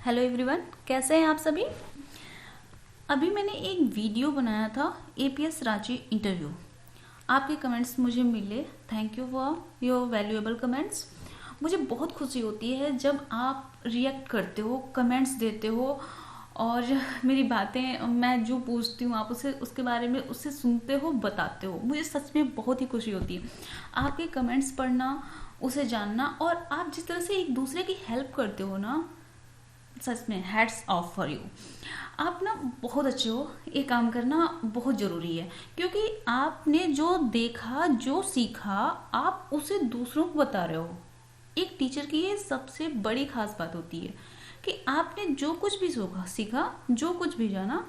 Hello everyone, कैसे हैं आप सभी। अभी मैंने एक वीडियो बनाया था एपीएस रांची इंटरव्यू। आपके कमेंट्स मुझे मिले। Thank you for your valuable comments. मुझे बहुत खुशी होती है जब आप रिएक्ट करते हो, कमेंट्स देते हो और मेरी बातें मैं जो पूछती हूँ आप उसे उसके बारे में उससे सुनते हो, बताते हो। मुझे सच में बहुत ही खुशी होती है आपके कमेंट्स पढ़ना, उसे जानना। और आप जिस तरह से एक दूसरे की हेल्प करते हो ना, सच में हैट्स ऑफ फॉर यू। आप ना बहुत अच्छे हो। ये काम करना बहुत ज़रूरी है क्योंकि आपने जो देखा, जो सीखा, आप उसे दूसरों को बता रहे हो। एक टीचर की ये सबसे बड़ी खास बात होती है कि आपने जो कुछ भी सीखा, जो कुछ भी जाना,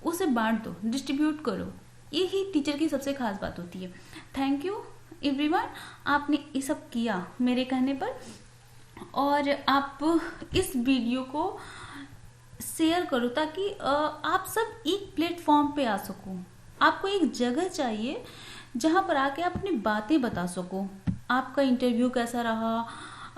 उसे बांट दो, डिस्ट्रीब्यूट करो। यही टीचर की सबसे खास बात होती है। थैंक यू एवरीवन, आपने ये सब किया मेरे कहने पर। और आप इस वीडियो को शेयर करो ताकि आप सब एक प्लेटफॉर्म पे आ सको। आपको एक जगह चाहिए जहाँ पर आके आप अपनी बातें बता सको। आपका इंटरव्यू कैसा रहा,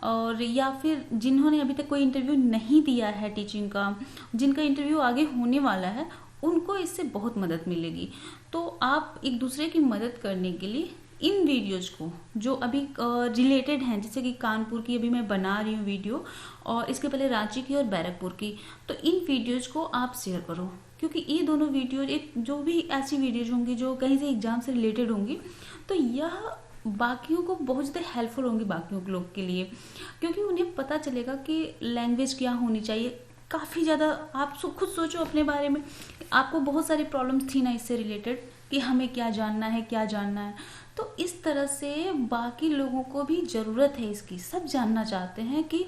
और या फिर जिन्होंने अभी तक कोई इंटरव्यू नहीं दिया है टीचिंग का, जिनका इंटरव्यू आगे होने वाला है, उनको इससे बहुत मदद मिलेगी। तो आप एक दूसरे की मदद करने के लिए इन वीडियोज को जो अभी रिलेटेड हैं, जैसे कि कानपुर की अभी मैं बना रही हूँ वीडियो, और इसके पहले रांची की और बैरकपुर की, तो इन वीडियोज को आप शेयर करो क्योंकि ये दोनों वीडियो एक जो भी ऐसी वीडियोज होंगी जो कहीं से एग्जाम से रिलेटेड होंगी, तो यह बाकियों को बहुत ज़्यादा हेल्पफुल होंगी, बाकियों के लोग के लिए, क्योंकि उन्हें पता चलेगा कि लैंग्वेज क्या होनी चाहिए। काफ़ी ज़्यादा आप खुद सोचो अपने बारे में, आपको बहुत सारी प्रॉब्लम्स थी ना इससे रिलेटेड कि हमें क्या जानना है, क्या जानना है। तो इस तरह से बाकी लोगों को भी ज़रूरत है इसकी। सब जानना चाहते हैं कि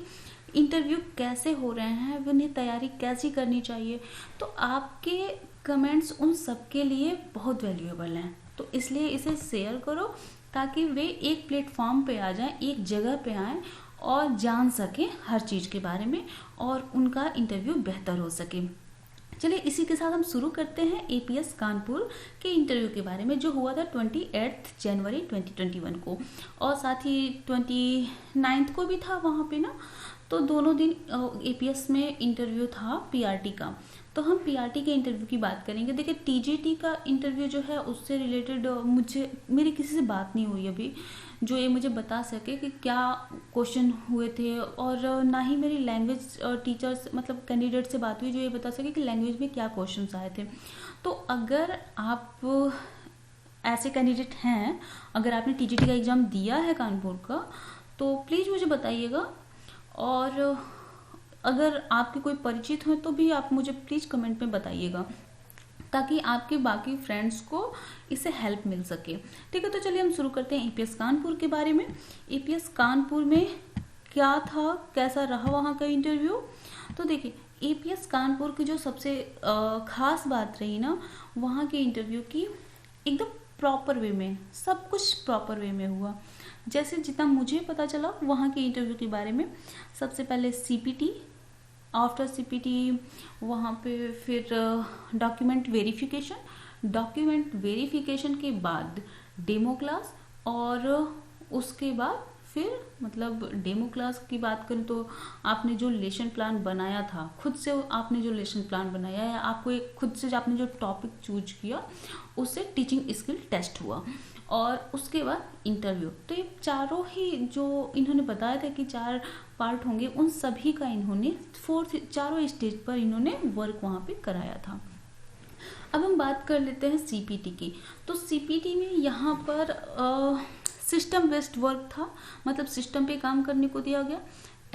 इंटरव्यू कैसे हो रहे हैं, उन्हें तैयारी कैसी करनी चाहिए। तो आपके कमेंट्स उन सब के लिए बहुत वैल्यूएबल हैं। तो इसलिए इसे शेयर करो ताकि वे एक प्लेटफॉर्म पे आ जाएं, एक जगह पे आएं और जान सकें हर चीज़ के बारे में, और उनका इंटरव्यू बेहतर हो सके। चलिए इसी के साथ हम शुरू करते हैं एपीएस कानपुर के इंटरव्यू के बारे में, जो हुआ था 28 जनवरी 2021 को, और साथ ही 29 को भी था वहाँ पे ना। तो दोनों दिन एपीएस में इंटरव्यू था पीआरटी का। तो हम पीआरटी के इंटरव्यू की बात करेंगे। देखिए टीजीटी का इंटरव्यू जो है उससे रिलेटेड मेरी किसी से बात नहीं हुई अभी जो ये मुझे बता सके कि क्या क्वेश्चन हुए थे, और ना ही मेरी लैंग्वेज टीचर्स मतलब कैंडिडेट से बात हुई जो ये बता सके कि लैंग्वेज में क्या क्वेश्चंस आए थे। तो अगर आप ऐसे कैंडिडेट हैं, अगर आपने टीजीटी का एग्ज़ाम दिया है कानपुर का, तो प्लीज़ मुझे बताइएगा। और अगर आपके कोई परिचित हैं तो भी आप मुझे प्लीज़ कमेंट में बताइएगा ताकि आपके बाकी फ्रेंड्स को इससे हेल्प मिल सके। ठीक है, तो चलिए हम शुरू करते हैं एपीएस कानपुर के बारे में। एपीएस कानपुर में क्या था, कैसा रहा वहाँ का इंटरव्यू। तो देखिए एपीएस कानपुर की जो सबसे खास बात रही ना वहाँ के इंटरव्यू की, एकदम प्रॉपर वे में, सब कुछ प्रॉपर वे में हुआ। जैसे जितना मुझे पता चला वहाँ के इंटरव्यू के बारे में, सबसे पहले सीपीटी, आफ्टर सीपीटी वहाँ पे फिर डॉक्यूमेंट वेरिफिकेशन के बाद डेमो क्लास, और उसके बाद फिर मतलब डेमो क्लास की बात करें तो आपने जो लेसन प्लान बनाया था, खुद से आपने जो लेसन प्लान बनाया है, आपको एक खुद से आपने जो टॉपिक चूज किया, उससे टीचिंग स्किल टेस्ट हुआ, और उसके बाद इंटरव्यू। तो ये चारों ही जो इन्होंने बताया था कि 4 पार्ट होंगे, उन सभी का इन्होंने चारों स्टेज पर इन्होंने वर्क वहाँ पे कराया था। अब हम बात कर लेते हैं सीपीटी की। तो सीपीटी में यहाँ पर सिस्टम बेस्ड वर्क था, मतलब सिस्टम पे काम करने को दिया गया।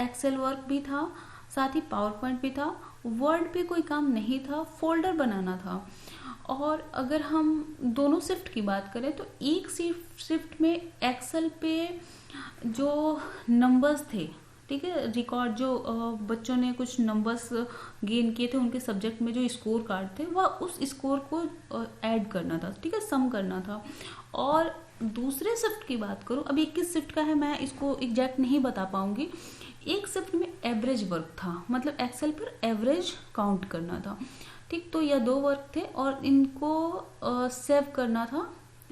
एक्सेल वर्क भी था, साथ ही पावर पॉइंट भी था। वर्ड पे कोई काम नहीं था, फोल्डर बनाना था। और अगर हम दोनों शिफ्ट की बात करें तो एक शिफ्ट में एक्सेल पे जो नंबर्स थे, ठीक है, रिकॉर्ड जो बच्चों ने कुछ नंबर्स गेन किए थे उनके सब्जेक्ट में, जो स्कोर कार्ड थे, वह उस स्कोर को ऐड करना था, ठीक है, सम करना था। और दूसरे शिफ्ट की बात करूं, अब 21 शिफ्ट का है, मैं इसको एग्जैक्ट नहीं बता पाऊंगी। एक शिफ्ट में एवरेज वर्क था, मतलब एक्सेल पर एवरेज काउंट करना था। ठीक, तो यह 2 वर्क थे और इनको सेव करना था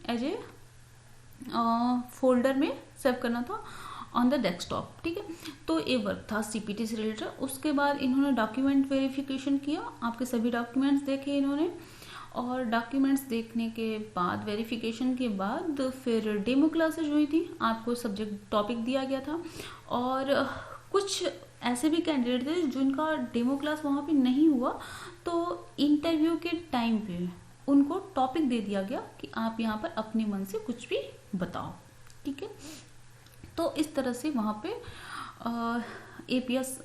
एज ए फोल्डर में सेव करना था। ऑन द डेस्कटॉप, ठीक है। तो ये वर्क था सीपीटी से रिलेटेड। उसके बाद इन्होंने डॉक्यूमेंट वेरिफिकेशन किया, आपके सभी डॉक्यूमेंट्स देखे इन्होंने, और डॉक्यूमेंट्स देखने के बाद वेरिफिकेशन के बाद फिर डेमो क्लासेज हुई थी, आपको सब्जेक्ट टॉपिक दिया गया था। और कुछ ऐसे भी कैंडिडेट थे जिनका डेमो क्लास वहाँ पे नहीं हुआ, तो इंटरव्यू के टाइम पे उनको टॉपिक दे दिया गया कि आप यहाँ पर अपने मन से कुछ भी बताओ, ठीक है। तो इस तरह से वहाँ पे एपीएस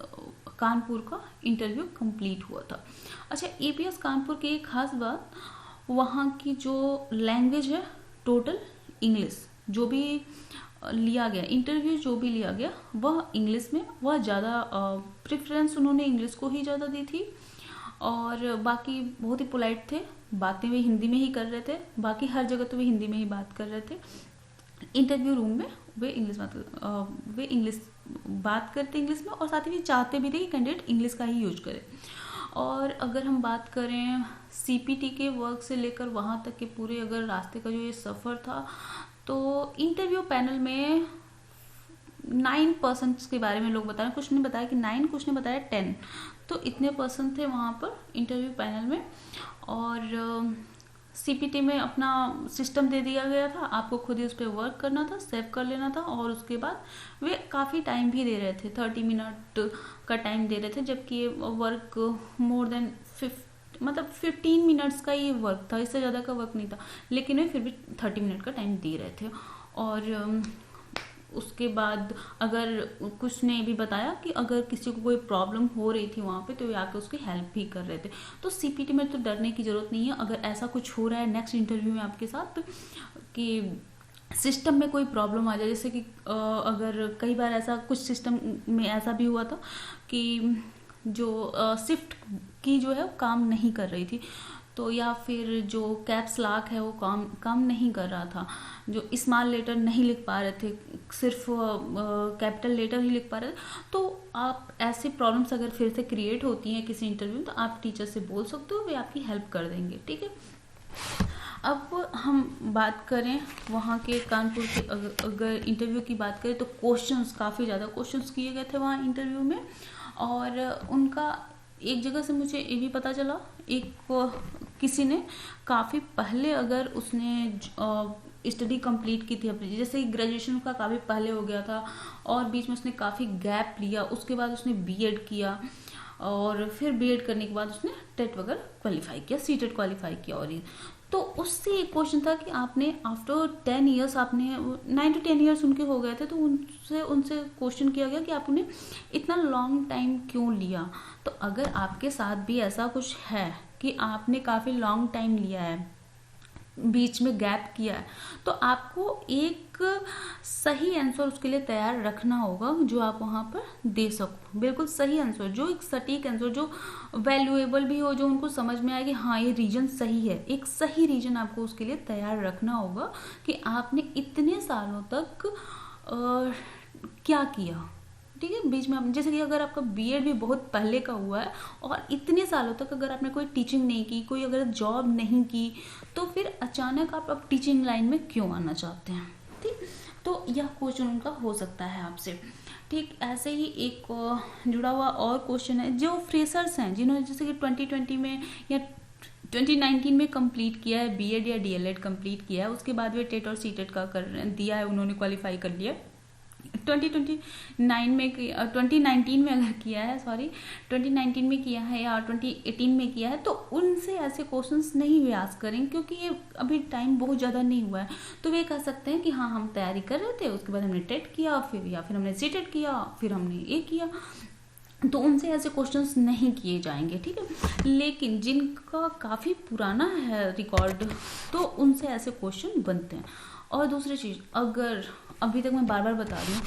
कानपुर का इंटरव्यू कंप्लीट हुआ था। अच्छा, एपीएस कानपुर की एक खास बात, वहाँ की जो लैंग्वेज है टोटल इंग्लिश, जो भी लिया गया इंटरव्यू, जो भी लिया गया वह इंग्लिश में, वह ज़्यादा प्रेफरेंस उन्होंने इंग्लिश को ही ज़्यादा दी थी। और बाकी बहुत ही पोलाइट थे, बातें वे हिंदी में ही कर रहे थे, बाकी हर जगह तो वे हिंदी में ही बात कर रहे थे। इंटरव्यू रूम में वे इंग्लिश बात करते इंग्लिश में, और साथ ही चाहते भी थे कि कैंडिडेट इंग्लिश का ही यूज करे। और अगर हम बात करें सीपीटी के वर्क से लेकर वहाँ तक के पूरे अगर रास्ते का जो ये सफ़र था, तो इंटरव्यू पैनल में 9% के बारे में लोग बता रहे हैं, कुछ ने बताया कि 9, कुछ ने बताया 10, तो इतने पर्सन थे वहाँ पर इंटरव्यू पैनल में। और सीपीटी में अपना सिस्टम दे दिया गया था, आपको खुद ही उस पर वर्क करना था, सेव कर लेना था। और उसके बाद वे काफ़ी टाइम भी दे रहे थे, 30 मिनट का टाइम दे रहे थे, जबकि ये वर्क मोर देन 15 मिनट्स का ही वर्क था, इससे ज़्यादा का वर्क नहीं था, लेकिन वे फिर भी 30 मिनट का टाइम दे रहे थे। और उसके बाद अगर कुछ ने भी बताया कि अगर किसी को कोई प्रॉब्लम हो रही थी वहाँ पे, तो वे आके उसकी हेल्प भी कर रहे थे। तो सीपीटी में तो डरने की ज़रूरत नहीं है। अगर ऐसा कुछ हो रहा है नेक्स्ट इंटरव्यू में आपके साथ कि सिस्टम में कोई प्रॉब्लम आ जाए, जैसे कि अगर कई बार ऐसा कुछ सिस्टम में ऐसा भी हुआ था कि जो शिफ्ट की जो है काम नहीं कर रही थी, तो या फिर जो कैप्स लॉक है वो काम नहीं कर रहा था, जो स्मॉल लेटर नहीं लिख पा रहे थे, सिर्फ कैपिटल लेटर ही लिख पा रहे थे। तो आप ऐसे प्रॉब्लम्स अगर फिर से क्रिएट होती हैं किसी इंटरव्यू में, तो आप टीचर से बोल सकते हो, वे आपकी हेल्प कर देंगे, ठीक है। अब हम बात करें वहाँ के कानपुर के, अगर इंटरव्यू की बात करें तो काफ़ी ज़्यादा क्वेश्चंस किए गए थे वहाँ इंटरव्यू में। और उनका एक जगह से मुझे ये भी पता चला, किसी ने काफ़ी पहले अगर उसने स्टडी कंप्लीट की थी अपनी, जैसे ग्रेजुएशन का काफ़ी पहले हो गया था और बीच में उसने काफ़ी गैप लिया, उसके बाद उसने बीएड किया, और फिर बीएड करने के बाद उसने टेट वगैरह क्वालिफाई किया, सीटेट क्वालिफाई किया। और तो उससे एक क्वेश्चन था कि आपने आफ्टर 10 ईयर्स, आपने 9 to 10 ईयर्स उनके हो गए थे, तो उनसे क्वेश्चन किया गया कि आपने इतना लॉन्ग टाइम क्यों लिया। तो अगर आपके साथ भी ऐसा कुछ है कि आपने काफ़ी लॉन्ग टाइम लिया है, बीच में गैप किया है, तो आपको एक सही आंसर उसके लिए तैयार रखना होगा, जो आप वहाँ पर दे सको, बिल्कुल सही आंसर, जो एक सटीक आंसर, जो वैल्यूएबल भी हो, जो उनको समझ में आए कि हाँ ये रीजन सही है। एक सही रीजन आपको उसके लिए तैयार रखना होगा कि आपने इतने सालों तक क्या किया, ठीक है। बीच में जैसे कि अगर आपका बीएड भी बहुत पहले का हुआ है और इतने सालों तक अगर आपने कोई टीचिंग नहीं की, कोई अगर जॉब नहीं की, तो फिर अचानक आप अब टीचिंग लाइन में क्यों आना चाहते हैं, ठीक। तो यह क्वेश्चन उनका हो सकता है आपसे, ठीक। ऐसे ही एक जुड़ा हुआ और क्वेश्चन है, जो फ्रेशर्स हैं जिन्होंने जैसे कि 2020 में या 2019 में कंप्लीट किया है बीएड या डीएलएड कंप्लीट किया है, उसके बाद वे टेट और सीटेट का दिया है, उन्होंने क्वालिफाई कर लिया। 2019 में अगर किया है, 2019 में किया है या 2018 में किया है, तो उनसे ऐसे क्वेश्चंस नहीं वे आस्क करेंगे, क्योंकि ये अभी टाइम बहुत ज़्यादा नहीं हुआ है। तो वे कह सकते हैं कि हाँ हम तैयारी कर रहे थे, उसके बाद हमने टेट किया, फिर हमने सीटेट किया, फिर हमने ये किया, तो उनसे ऐसे क्वेश्चंस नहीं किए जाएंगे, ठीक है। लेकिन जिनका काफ़ी पुराना है रिकॉर्ड, तो उनसे ऐसे क्वेश्चन बनते हैं। और दूसरी चीज़, अगर अभी तक मैं बार बार बता रही हूँ,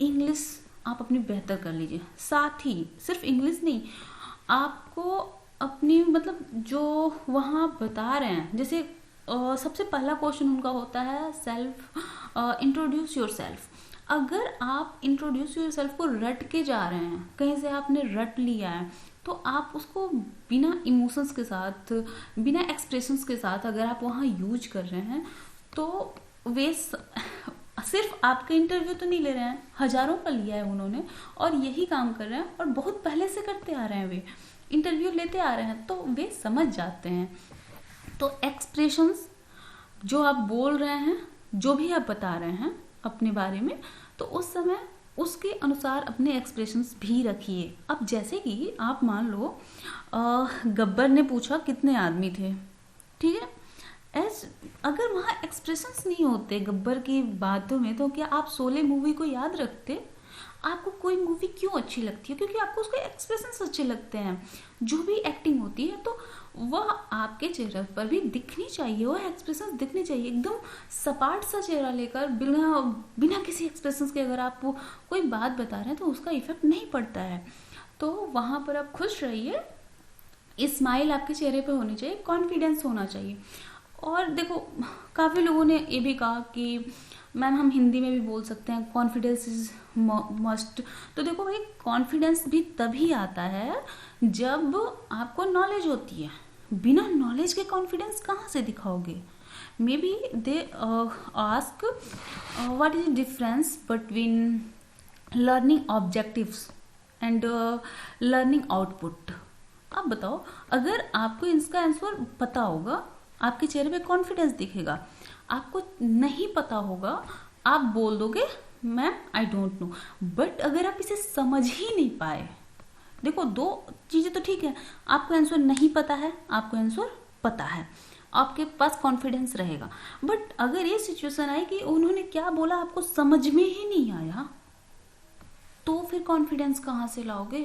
इंग्लिश आप अपनी बेहतर कर लीजिए, साथ ही सिर्फ इंग्लिश नहीं, आपको अपनी मतलब जो वहाँ बता रहे हैं, जैसे सबसे पहला क्वेश्चन उनका होता है इंट्रोड्यूस योर सेल्फ। अगर आप इंट्रोड्यूस योर सेल्फ को रट के जा रहे हैं, कहीं से आपने रट लिया है, तो आप उसको बिना इमोशंस के साथ, बिना एक्सप्रेशंस के साथ अगर आप वहाँ यूज कर रहे हैं, तो वे सिर्फ आपका इंटरव्यू तो नहीं ले रहे हैं, हजारों का लिया है उन्होंने और यही काम कर रहे हैं और बहुत पहले से करते आ रहे हैं, वे इंटरव्यू लेते आ रहे हैं, तो वे समझ जाते हैं। तो एक्सप्रेशंस जो आप बोल रहे हैं, जो भी आप बता रहे हैं अपने बारे में, तो उस समय उसके अनुसार अपने एक्सप्रेशंस भी रखिए। अब जैसे कि आप मान लो गब्बर ने पूछा कितने आदमी थे, ठीक है, अगर वहाँ एक्सप्रेशंस नहीं होते गब्बर की बातों में, तो क्या आप शोले मूवी को याद रखते? आपको कोई मूवी क्यों अच्छी लगती है? क्योंकि आपको उसके एक्सप्रेशंस अच्छे लगते हैं। जो भी एक्टिंग होती है तो वह आपके चेहरे पर भी दिखनी चाहिए, वह एक्सप्रेशंस दिखने चाहिए। एकदम सपाट सा चेहरा लेकर बिना बिना किसी एक्सप्रेशंस के अगर आप कोई बात बता रहे हैं तो उसका इफेक्ट नहीं पड़ता है। तो वहाँ पर आप खुश रहिए, स्माइल आपके चेहरे पे होनी चाहिए, कॉन्फिडेंस होना चाहिए। और देखो काफ़ी लोगों ने ये भी कहा कि मैम हम हिंदी में भी बोल सकते हैं, कॉन्फिडेंस इज मस्ट। तो देखो भाई, कॉन्फिडेंस भी तभी आता है जब आपको नॉलेज होती है। बिना नॉलेज के कॉन्फिडेंस कहाँ से दिखाओगे? Maybe they ask what is the difference between learning objectives and learning output. आप बताओ, अगर आपको इसका आंसर पता होगा आपके चेहरे पे कॉन्फिडेंस दिखेगा, आपको नहीं पता होगा आप बोल दोगे ma'am I don't know. But अगर आप इसे समझ ही नहीं पाए, देखो दो चीजें तो ठीक है, आपको आंसर नहीं पता है, आपको आंसर पता है, आपके पास कॉन्फिडेंस रहेगा। बट अगर ये सिचुएशन आई कि उन्होंने क्या बोला आपको समझ में ही नहीं आया, तो फिर कॉन्फिडेंस कहाँ से लाओगे?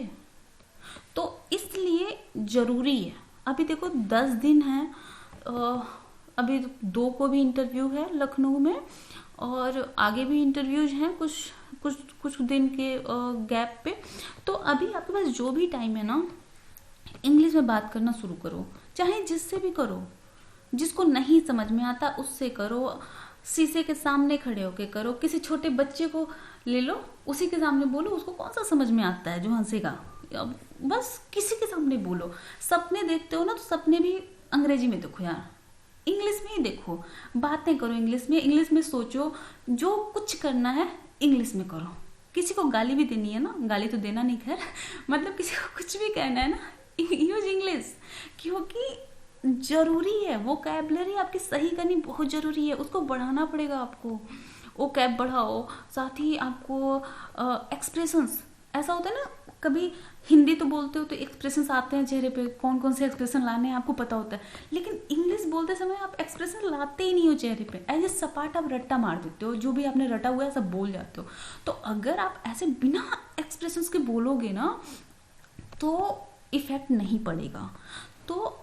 तो इसलिए जरूरी है, अभी देखो 10 दिन है, अभी 2 को भी इंटरव्यू है लखनऊ में और आगे भी इंटरव्यूज हैं कुछ दिन के गैप पे। तो अभी आपके पास जो भी टाइम है ना, इंग्लिश में बात करना शुरू करो, चाहे जिससे भी करो। जिसको नहीं समझ में आता उससे करो, शीशे के सामने खड़े होके करो, किसी छोटे बच्चे को ले लो उसी के सामने बोलो, उसको कौन सा समझ में आता है जो हंसेगा? बस किसी के सामने बोलो। सपने देखते हो ना, तो सपने भी अंग्रेजी में देखो यार, इंग्लिश में ही देखो, बातें करो इंग्लिश में सोचो, जो कुछ करना है इंग्लिश में करो। किसी को गाली भी देनी है ना, गाली तो देना नहीं खैर, मतलब किसी को कुछ भी कहना है ना, यूज इंग्लिश, क्योंकि जरूरी है। वो कैबलरी आपकी सही करनी बहुत जरूरी है, उसको बढ़ाना पड़ेगा आपको। वो कैब बढ़ाओ, साथ ही आपको एक्सप्रेशंस, ऐसा होता है ना, कभी हिंदी तो बोलते हो तो एक्सप्रेशंस आते हैं चेहरे पे, कौन कौन से एक्सप्रेशन लाने हैं आपको पता होता है, लेकिन इंग्लिश बोलते समय आप एक्सप्रेशन लाते ही नहीं हो चेहरे पे, ऐसे सपाट आप रट्टा मार देते हो, जो भी आपने रटा हुआ है सब बोल जाते हो। तो अगर आप ऐसे बिना एक्सप्रेशंस के बोलोगे ना, तो इफेक्ट नहीं पड़ेगा। तो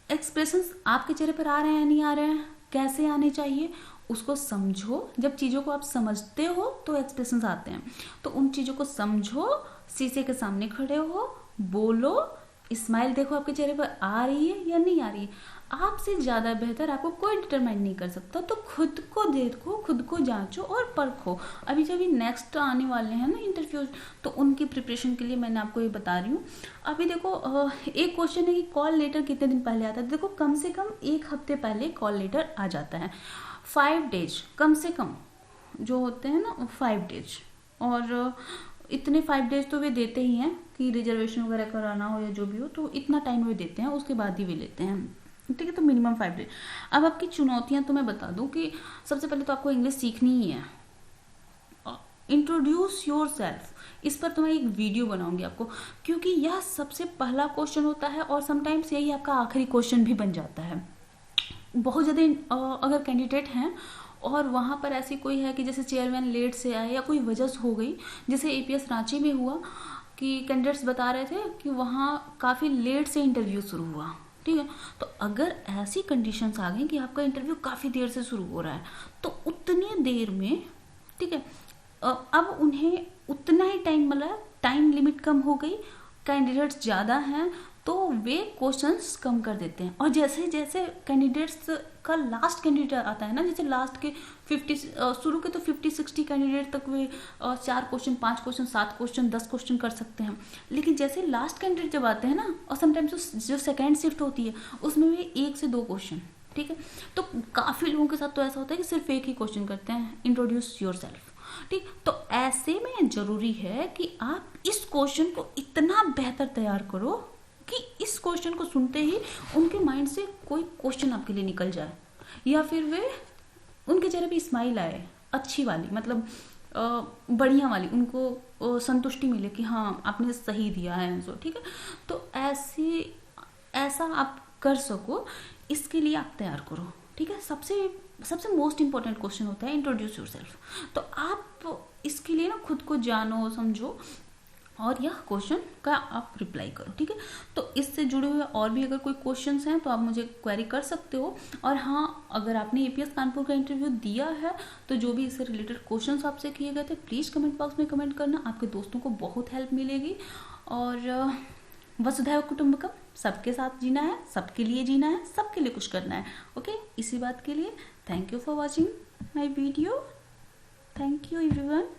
एक्सप्रेशंस आपके चेहरे पर आ रहे हैं नहीं आ रहे हैं, कैसे आने चाहिए उसको समझो। जब चीज़ों को आप समझते हो तो एक्सप्रेशंस आते हैं, तो उन चीज़ों को समझो, शीशे के सामने खड़े हो, बोलो, स्माइल देखो आपके चेहरे पर आ रही है या नहीं आ रही है। आपसे ज़्यादा बेहतर आपको कोई डिटरमाइन नहीं कर सकता। तो खुद को देखो, खुद को जांचो और परखो। अभी जब नेक्स्ट आने वाले हैं ना इंटरव्यूज, तो उनकी प्रिपरेशन के लिए मैंने आपको ये बता रही हूँ। अभी देखो एक क्वेश्चन है कि कॉल लेटर कितने दिन पहले आता है। देखो कम से कम 1 हफ्ते पहले कॉल लेटर आ जाता है, 5 डेज कम से कम जो होते हैं ना, 5 डेज। और इतने 5 डेज तो वे देते ही हैं कि रिजर्वेशन वगैरह कराना हो या जो भी हो, तो इतना टाइम वे देते हैं, उसके बाद ही वे लेते हैं, ठीक है। तो मिनिमम 5 डेज। अब आपकी चुनौतियां तो मैं बता दूं कि सबसे पहले तो आपको इंग्लिश सीखनी ही है। इंट्रोड्यूस योर सेल्फ, इस पर तो मैं एक वीडियो बनाऊंगी आपको, क्योंकि यह सबसे पहला क्वेश्चन होता है और समटाइम्स यही आपका आखिरी क्वेश्चन भी बन जाता है। बहुत ज़्यादा अगर कैंडिडेट हैं और वहाँ पर ऐसी कोई है कि जैसे चेयरमैन लेट से आए या कोई वजह हो गई, जैसे एपीएस रांची में हुआ कि कैंडिडेट्स बता रहे थे कि वहाँ काफ़ी लेट से इंटरव्यू शुरू हुआ, ठीक है। तो अगर ऐसी कंडीशंस आ गई कि आपका इंटरव्यू काफ़ी देर से शुरू हो रहा है, तो उतनी देर में, ठीक है, अब उन्हें उतना ही टाइम मिला, टाइम लिमिट कम हो गई, कैंडिडेट्स ज़्यादा हैं, तो वे क्वेश्चंस कम कर देते हैं। और जैसे जैसे कैंडिडेट्स का लास्ट कैंडिडेट आता है ना, जैसे लास्ट के 50 शुरू के तो 50-60 कैंडिडेट तक वे 4 क्वेश्चन, 5 क्वेश्चन, 7 क्वेश्चन, 10 क्वेश्चन कर सकते हैं। लेकिन जैसे लास्ट कैंडिडेट जब आते हैं ना, और समटाइम्स जो सेकेंड शिफ्ट होती है उसमें वे 1 से 2 क्वेश्चन ठीक है। तो काफ़ी लोगों के साथ तो ऐसा होता है कि सिर्फ एक ही क्वेश्चन करते हैं, इंट्रोड्यूस योर सेल्फ। ठीक, तो ऐसे में जरूरी है कि आप इस क्वेश्चन को इतना बेहतर तैयार करो कि इस क्वेश्चन को सुनते ही उनके माइंड से कोई क्वेश्चन आपके लिए निकल जाए, या फिर वे उनके चेहरे पे स्माइल आए अच्छी वाली, मतलब बढ़िया वाली, उनको संतुष्टि मिले कि हाँ आपने सही दिया है आंसर। ठीक है, तो ऐसा आप कर सको, इसके लिए आप तैयार करो। ठीक है, सबसे मोस्ट इंपॉर्टेंट क्वेश्चन होता है इंट्रोड्यूस योरसेल्फ। तो आप इसके लिए ना खुद को जानो समझो और यह क्वेश्चन का आप रिप्लाई करो। ठीक है, तो इससे जुड़े हुए और भी अगर कोई क्वेश्चंस हैं तो आप मुझे क्वेरी कर सकते हो। और हाँ, अगर आपने एपीएस कानपुर का इंटरव्यू दिया है तो जो भी इससे रिलेटेड क्वेश्चंस आपसे किए गए थे प्लीज़ कमेंट बॉक्स में कमेंट करना, आपके दोस्तों को बहुत हेल्प मिलेगी। और वसुधैव कुटुंबकम, सबके साथ जीना है, सबके लिए जीना है, सबके लिए कुछ करना है। ओके, इसी बात के लिए thank you for watching my video. Thank you everyone.